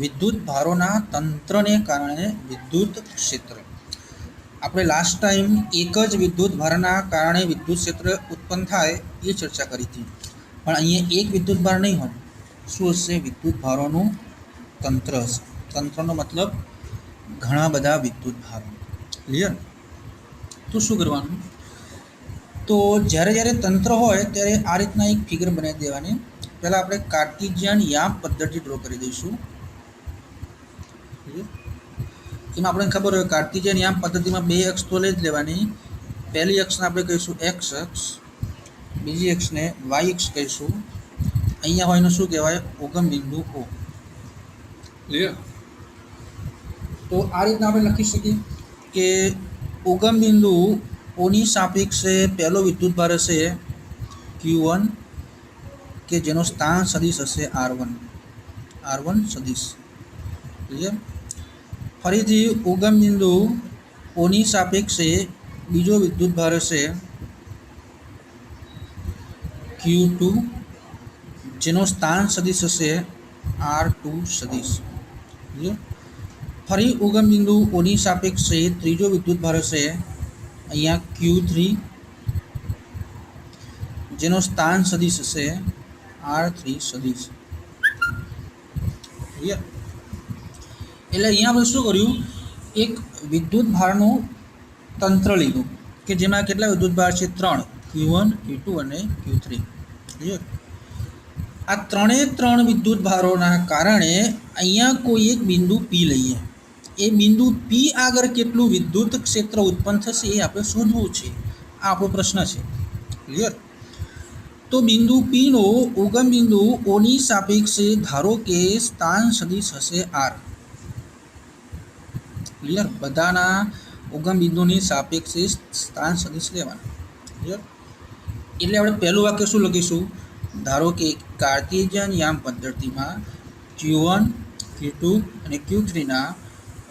વિદ્યુત ભારોના તંત્રને કારણે વિદ્યુત ક્ષેત્ર. આપણે લાસ્ટ ટાઈમ એક જ વિદ્યુત ભારના કારણે વિદ્યુત ક્ષેત્ર ઉત્પન્ન થાય એ ચર્ચા કરી હતી, પણ અહીંયા એક વિદ્યુત ભાર નહીં હોય, શું હશે? વિદ્યુત ભારોનું તંત્ર હશે. તંત્રનો મતલબ ઘણા બધા વિદ્યુત ભારો. ક્લિયર? તો શું કરવાનું? તો જ્યારે જ્યારે તંત્ર હોય ત્યારે આ રીતના એક ફિગર બનાવી દેવાની. પહેલાં આપણે કાર્ટેશિયન યામ પદ્ધતિ ડ્રો કરી દઈશું. એમાં આપણને ખબર હોય કાર્ટેશિયન યામ પદ્ધતિમાં બે અક્ષ તો લઈ જ લેવાની. પહેલી અક્ષને આપણે કહીશું એક્સ અક્ષ, બીજી અક્ષને વાય અક્ષ કહીશું. અહીંયા હોય એનું શું કહેવાય? ઉગમ બિંદુ ઓ. ક્લિયર? તો આ રીતના આપણે લખી શકીએ કે ઉગમ બિંદુ ઓની સાપેક્ષે પહેલો વિદ્યુત ભાર હશે Q1 કે જેનો સ્થાન સદિશ હશે R1 સદિશ. ક્લિયર? ફરીથી ઉગમ બિંદુ ઓની સાપેક્ષે બીજો વિદ્યુત ભાર હશે Q2 જેનો સ્થાન સદિશ હશે R2 સદિશ. ક્લિયર? ફરી ઉગમ બિંદુ ઓની સાપેક્ષે ત્રીજો વિદ્યુત ભાર હશે અહીંયા Q3 જેનો સ્થાન સદિશ હશે R3 સદિશ. ક્લિયર? એટલે અહીંયા આપણે શું કર્યું? એક વિદ્યુત ભારનું તંત્ર લીધું કે જેમાં કેટલા વિદ્યુત ભાર છે? 3, Q1, Q2 અને Q3. ક્લિયર? આ ત્રણ વિદ્યુત ભારોના કારણે અહીંયા કોઈ એક બિંદુ P લઈએ. એ બિંદુ P આગળ કેટલું વિદ્યુત ક્ષેત્ર ઉત્પન્ન થશે એ આપણે શોધવું છે. આ આપણો પ્રશ્ન છે. ક્લિયર? તો બિંદુ P નો ઉગમ બિંદુ ઓની સાપેક્ષે ધારો કે સ્થાન સદિશ હશે R. ક્લિયર? બધાના ઉગમ બિંદુની સાપેક્ષે સ્થાન સદિશ લેવાના. ક્લિયર? એટલે આપણે પહેલું વાક્ય શું લખીશું? ધારો કે કાર્ટેશિયન યામ પદ્ધતિમાં Q1, Q2 અને Q3 ના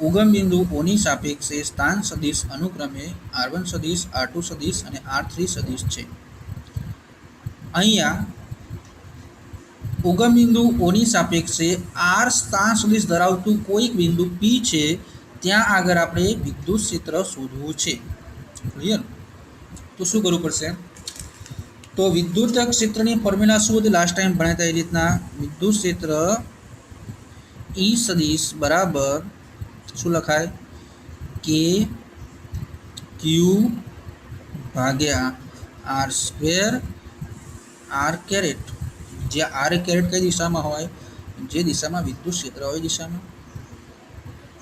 ઉગમ બિંદુ ઓની સાપેક્ષે સ્થાન સદિશ અનુક્રમે R1 સદિશ, R2 સદિશ અને R3 સદિશ છે. અહીંયા ઉગમ બિંદુ ઓની સાપેક્ષે R સ્થાન સદિશ ધરાવતું કોઈક બિંદુ P છે, ત્યાં આગળ આપણે વિદ્યુત ક્ષેત્ર શોધવું છે. ક્લિયર? તો શું કરવું પડશે? તો વિદ્યુત ક્ષેત્રની ફોર્મ્યુલા શું હતી? લાસ્ટ ટાઈમ ભણ્યા હતા એ રીતના વિદ્યુત ક્ષેત્ર E સદિશ બરાબર શું લખાય? કે ક્યુ ભાગ્યા આર સ્ક્વેર આર કેરેટ, જ્યાં આર કેરેટ કઈ દિશામાં હોય? જે દિશામાં વિદ્યુત ક્ષેત્ર હોય દિશામાં.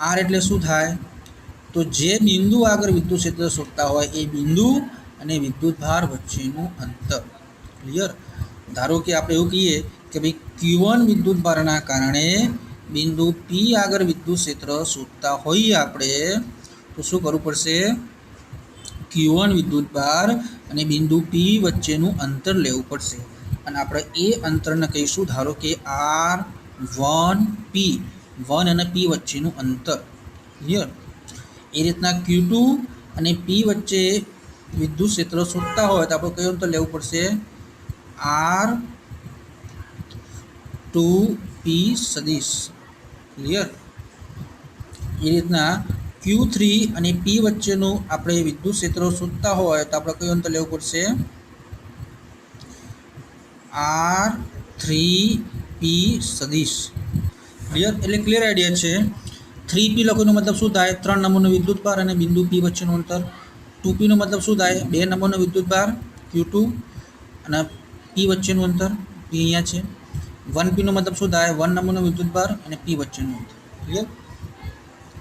આર એટલે શું થાય? તો જે બિંદુ આગળ વિદ્યુત ક્ષેત્ર શોધતા હોય એ બિંદુ અને વિદ્યુત ભાર વચ્ચેનું અંતર. ક્લિયર? ધારો કે આપણે એવું કહીએ કે ભાઈ Q1 વિદ્યુત ભારના કારણે બિંદુ P આગળ વિદ્યુત ક્ષેત્ર શોધતા હોઈએ આપણે, તો શું કરવું પડશે? Q1 વિદ્યુત ભાર અને બિંદુ P વચ્ચેનું અંતર લેવું પડશે. અને આપણે એ અંતરને કહીશું ધારો કે R1P, 1 અને P વચ્ચેનું અંતર. ક્લિયર? એ રીતના Q2 અને P વચ્ચે વિદ્યુત ક્ષેત્ર શોધતા હોય તો આપણે કયું અંતર લેવું પડશે? R2P સદિશ. ક્લિયર? એ રીતના Q3 અને P વચ્ચેનું આપણે વિદ્યુત ક્ષેત્ર શોધતા હોય તો આપણે કયું અંતર લેવું પડશે? R3P સદિશ. ક્લિયર? એટલે ક્લિયર આઈડિયા છે. 3P લખવાનો મતલબ શું થાય? 3 નંબરનો વિદ્યુત ભાર અને બિંદુ P વચ્ચેનું અંતર. 2P નો મતલબ શું થાય? 2 નંબરનો વિદ્યુત ભાર Q2 અને P વચ્ચેનું અંતર, P અહીંયા છે. 1P નો મતલબ શું થાય? 1 નંબરનો વિદ્યુત ભાર અને P વચ્ચેનું અંતર. ક્લિયર?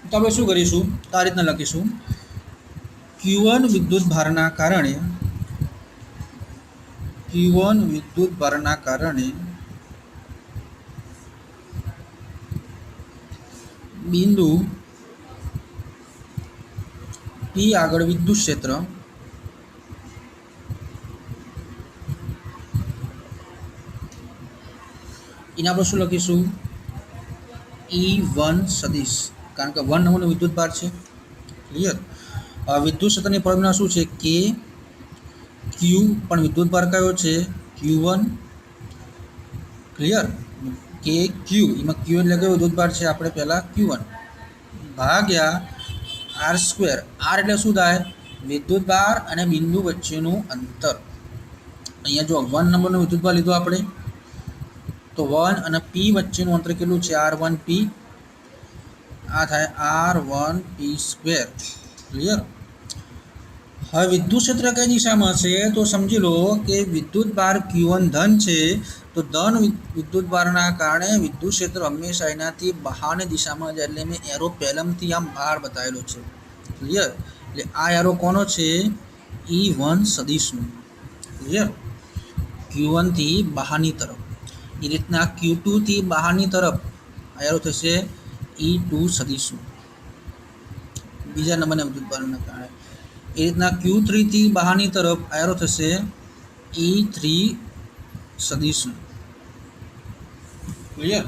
તો આપણે શું કરીશું? તો આ રીતના લખીશું. Q1 વિદ્યુત ભારના કારણે બિંદુ P આગળ વિદ્યુત ક્ષેત્ર એના આપણે શું લખીશું? E1 સદિશ, કારણ કે 1 નંબરનો વિદ્યુત ભાર છે. ક્લિયર? વિદ્યુત ક્ષેત્રની ફોર્મ્યુલા શું છે? કે ક્યુ પણ વિદ્યુત ભાર કયો છે? Q1. ક્લિયર? કે ક્યુ, એમાં ક્યુ એટલે કયો વિદ્યુતભાર છે આપણે પહેલાં Q1 ભાગ્યા આર સ્ક્વેર. આર એટલે શું થાય? વિદ્યુતભાર અને બિંદુ વચ્ચેનું અંતર. અહીંયા જો 1 નંબરનો વિદ્યુતભાર લીધો આપણે, તો 1 અને P વચ્ચેનું અંતર કેટલું છે? R1P. આ થાય R1P સ્ક્વેર. ક્લિયર? હવે વિદ્યુત ક્ષેત્ર કઈ દિશામાં છે? તો સમજી લો કે વિદ્યુતભાર Q1 ધન છે, તો ધન વિદ્યુતભારના કારણે વિદ્યુત ક્ષેત્ર હંમેશા એનાથી બહારની દિશામાં જાય. એટલે મેં એરો પહેલાંથી આમ બહાર બતાવેલો છે. ક્લિયર? એટલે આ એરો કોનો છે? E1 સદિશનો. ક્લિયર? Q1 થી બહારની તરફ. એ રીતના Q2 થી બહારની તરફ આ એરો થશે E2 સદિશનો, બીજા નંબરના વિદ્યુતભારના કારણે. એ રીતના Q3 થી બહારની તરફ આ એરો થશે E3 સદિશનો. ક્લિયર?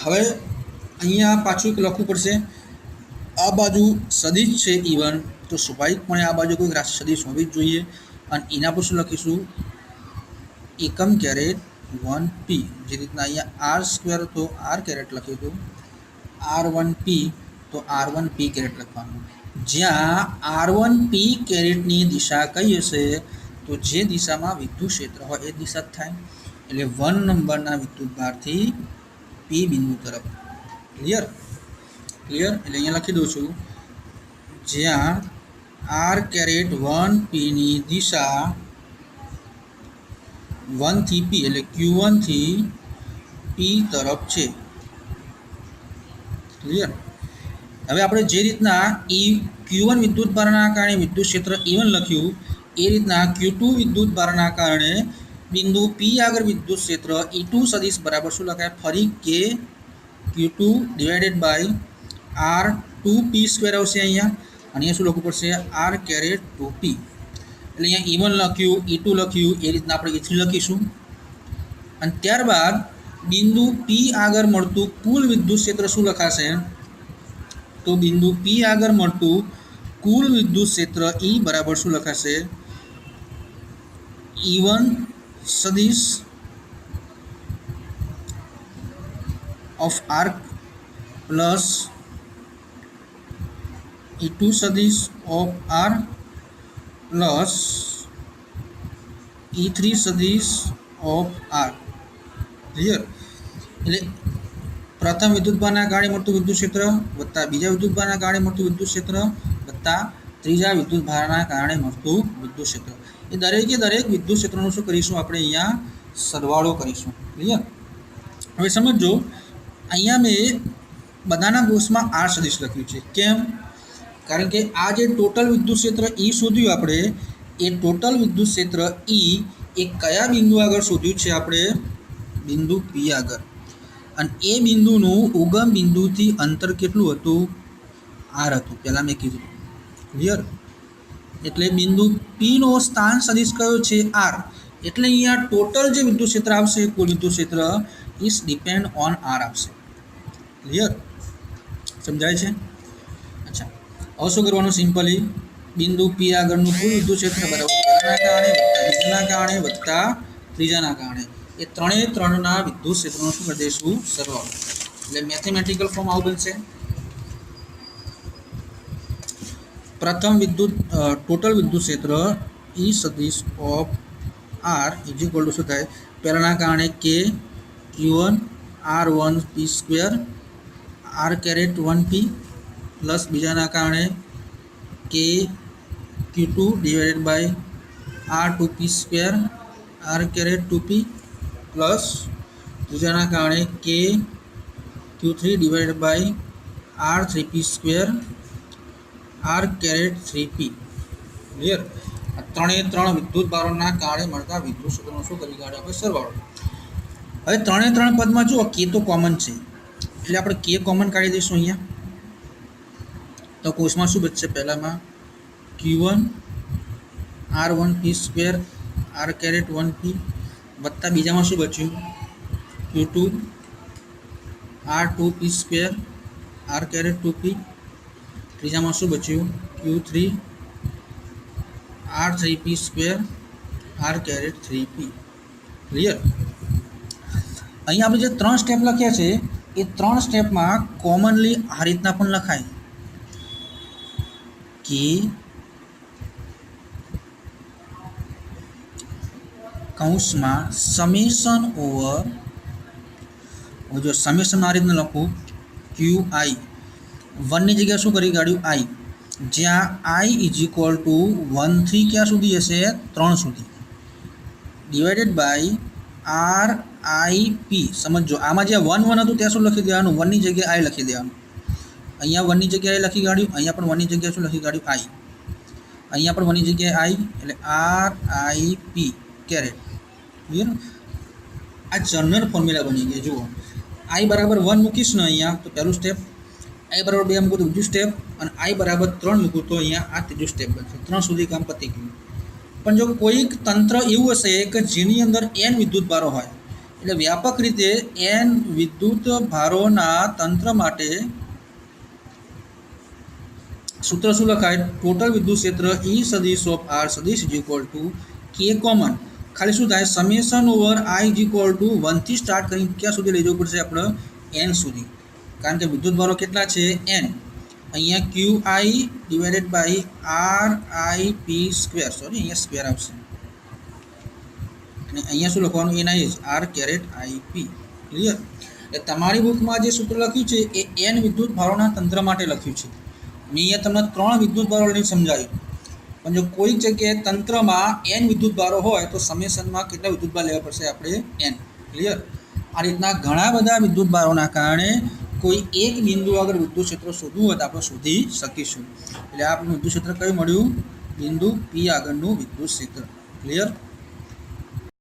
હવે અહીંયા પાછું એક લખવું પડશે. આ બાજુ સદિશ છે E1, તો સ્વાભાવિકપણે આ બાજુ કોઈ રાશિ સદિશ હોવી જ જોઈએ. અને એના પર શું લખીશું? એકમ કેરેટ 1P. જે રીતના અહીંયા આર સ્ક્વેર તો આર કેરેટ લખ્યું હતું, R1P તો R1P કેરેટ લખવાનું. જ્યાં R1P કેરેટની દિશા કઈ હશે? તો જે દિશામાં વિદ્યુત ક્ષેત્ર હોય એ દિશા જ થાય. એટલે 1 નંબરના વિદ્યુતભારથી P બિંદુ તરફ. ક્લિયર? ક્લિયર? એટલે અહીંયા લખી દઉં છું, જ્યાં આર કેરેટ 1Pની દિશા 1 થી P એટલે Q1 થી P તરફ છે. ક્લિયર? હવે આપણે જે રીતના Q1 વિદ્યુતભારના કારણે વિદ્યુત ક્ષેત્ર E1 લખ્યું, એ રીતના Q2 વિદ્યુતભારના કારણે બિંદુ P આગળ વિદ્યુત ક્ષેત્ર E2 સદિશ બરાબર શું લખાય? ફરી કે Q2 divided by R2P square આવશે અહીંયા. અને અહીંયા શું લખવું પડશે? R caret 2P. એટલે અહીંયા E1 લખ્યું, E2 લખ્યું, એ રીતના આપણે E3 લખીશું. અને ત્યારબાદ બિંદુ P આગળ મળતું કુલ વિદ્યુત ક્ષેત્ર શું લખાશે? તો બિંદુ P આગળ મળતું કુલ વિદ્યુત ક્ષેત્ર E બરાબર શું લખાશે? E1 સદિશ ઓફ R પ્લસ E2 સદિશ ઓફ R પ્લસ E3 સદિશ ઓફ R. ક્લિયર? એટલે પ્રથમ વિદ્યુતભારના કારણે મળતું વિદ્યુત ક્ષેત્ર વત્તા બીજા વિદ્યુતભારના કારણે મળતું વિદ્યુત ક્ષેત્ર વત્તા ત્રીજા વિદ્યુતભારના કારણે મળતું વિદ્યુત ક્ષેત્ર. એ દરેકે દરેક વિદ્યુત ક્ષેત્રનું શું કરીશું? આપણે અહીંયા સરવાળો કરીશું. ક્લિયર? હવે સમજો, અહીંયા મેં બધાના બોક્સમાં R સદિશ લખ્યું છે. કેમ? કારણ કે આ જે ટોટલ વિદ્યુત ક્ષેત્ર E શોધ્યું આપણે, એ ટોટલ વિદ્યુત ક્ષેત્ર E એ કયા બિંદુ આગળ શોધ્યું છે? આપણે બિંદુ P આગળ. અને એ બિંદુનું ઉગમ બિંદુથી અંતર કેટલું હતું? R હતું, પહેલાં મેં કીધું. ક્લિયર? એટલે બિંદુ Pનો સ્થાન સદિશ કયો છે? R. એટલે અહીંયા ટોટલ જે વિદ્યુત ક્ષેત્ર આવશે, કુલ વિદ્યુત ક્ષેત્ર ઇઝ ડિપેન્ડ ઓન R આવશે. ક્લિયર? સમજાય છે? અચ્છા, હવે શું કરવાનું? સિમ્પલી બિંદુ P આગળનું કુલ વિદ્યુત ક્ષેત્ર બરાબર પહેલાના કારણે વત્તા બીજાના કારણે વત્તા ત્રીજાના કારણે, એ ત્રણના વિદ્યુત ક્ષેત્રનો શું કરી દઈશું? સરવાળો. એટલે મેથેમેટિકલ ફોર્મ આવું બનશે. પ્રથમ ટોટલ વિદ્યુત ક્ષેત્ર E સદિશ of R is equal to શું થાય? પહેલાના કારણે K Q1 R1P square R caret 1P plus બીજાના કારણે K Q2 divided by R2P square R caret 2P plus ત્રીજાના કારણે K Q3 divided by R3P square R caret 3P. Clear? આ ત્રણ વિદ્યુતભારોના કારણે મળતા વિદ્યુત ક્ષેત્રનો શું કરી કાઢે? આપણે સરવાળો. હવે ત્રણ પદમાં જુઓ, K તો કોમન છે, એટલે આપણે K કોમન કાઢી દઈશું અહીંયા. તો કોષમાં શું બચશે? પહેલામાં Q1 R1P square R caret 1P વત્તા બીજામાં શું બચ્યું? Q2 R2P square R caret 2P. ત્રીજામાં શું બચ્યું? Q3 R3P square R caret 3P. Clear? અહીં આપણે જે 3 સ્ટેપ લખ્યા છે એ 3 સ્ટેપમાં કોમનલી આ રીતના પણ લખાય કે કૌંસમાં સમેશન ઓવર, જો સમેશન આ રીતના લખું ક્યુ આઈ, વનની જગ્યાએ શું કરી કાઢ્યું આઈ, જ્યાં આઈ ઇઝ ઇક્વલ ટુ 1 થી ક્યાં સુધી હશે 3 સુધી, ડિવાઇડેડ બાય આર આઈ પી. સમજો આમાં જ્યાં 1 1 હતું ત્યાં શું લખી દેવાનું, 1 ની જગ્યાએ આઈ લખી દેવાનું. અહીંયા 1 ની જગ્યાએ લખી કાઢ્યું, અહીંયા પણ 1 ની જગ્યાએ શું લખી કાઢ્યું આઈ, અહીંયા પણ 1 ની જગ્યાએ આઈ, એટલે R I P caret. Clear? આ જનરલ ફોર્મ્યુલા બની ગયા. જુઓ આઈ બરાબર 1 મૂકીશ ને અહીંયા તો પહેલું સ્ટેપ, આઈ બરાબર 2 મૂકું તો બીજું સ્ટેપ, અને આઈ બરાબર 3 મૂકું તો અહીંયા આ ત્રીજું સ્ટેપ બનશે. 3 સુધી કામ પતી ગયું. પણ જો કોઈક તંત્ર એવું હશે કે જેની અંદર n વિદ્યુત ભારો હોય, એટલે વ્યાપક રીતે n વિદ્યુત ભારોના તંત્ર માટે સૂત્ર શું લખાય, ટોટલ વિદ્યુત ક્ષેત્ર E સદિશ ઓફ R સદિશ is equal two K common, ખાલી શું થાય summation over I is equal two 1 થી સ્ટાર્ટ કરીને ક્યાં સુધી લઈ જવું પડશે આપણે n સુધી, કારણ કે વિદ્યુત ભારો કેટલા છે n. અહીંયા Q I divided by R I P square, sorry અહીંયા સ્ક્વેર આવશે, અને અહીંયા શું લખવાનું N I R caret I P. Clear? એટલે તમારી બુકમાં જે સૂત્ર લખ્યું છે એ n વિદ્યુત ભારોના તંત્ર માટે લખ્યું છે. મેં અહીંયા તમને 3 વિદ્યુત ભારો લઈને સમજાવ્યું, પણ જો કોઈક જગ્યાએ તંત્રમાં n વિદ્યુત ભારો હોય તો સમેશનમાં કેટલા વિદ્યુત ભાર લેવા પડશે આપણે n. ક્લિયર? આ રીતના ઘણા બધા વિદ્યુત ભારોના કારણે કોઈ એક બિંદુ આગળ વિદ્યુત ક્ષેત્ર શોધવું હોય તો આપણે શોધી શકીશું. એટલે આપણને વિદ્યુત ક્ષેત્ર કયું મળ્યું, બિંદુ P આગળનું વિદ્યુત ક્ષેત્ર. ક્લિયર?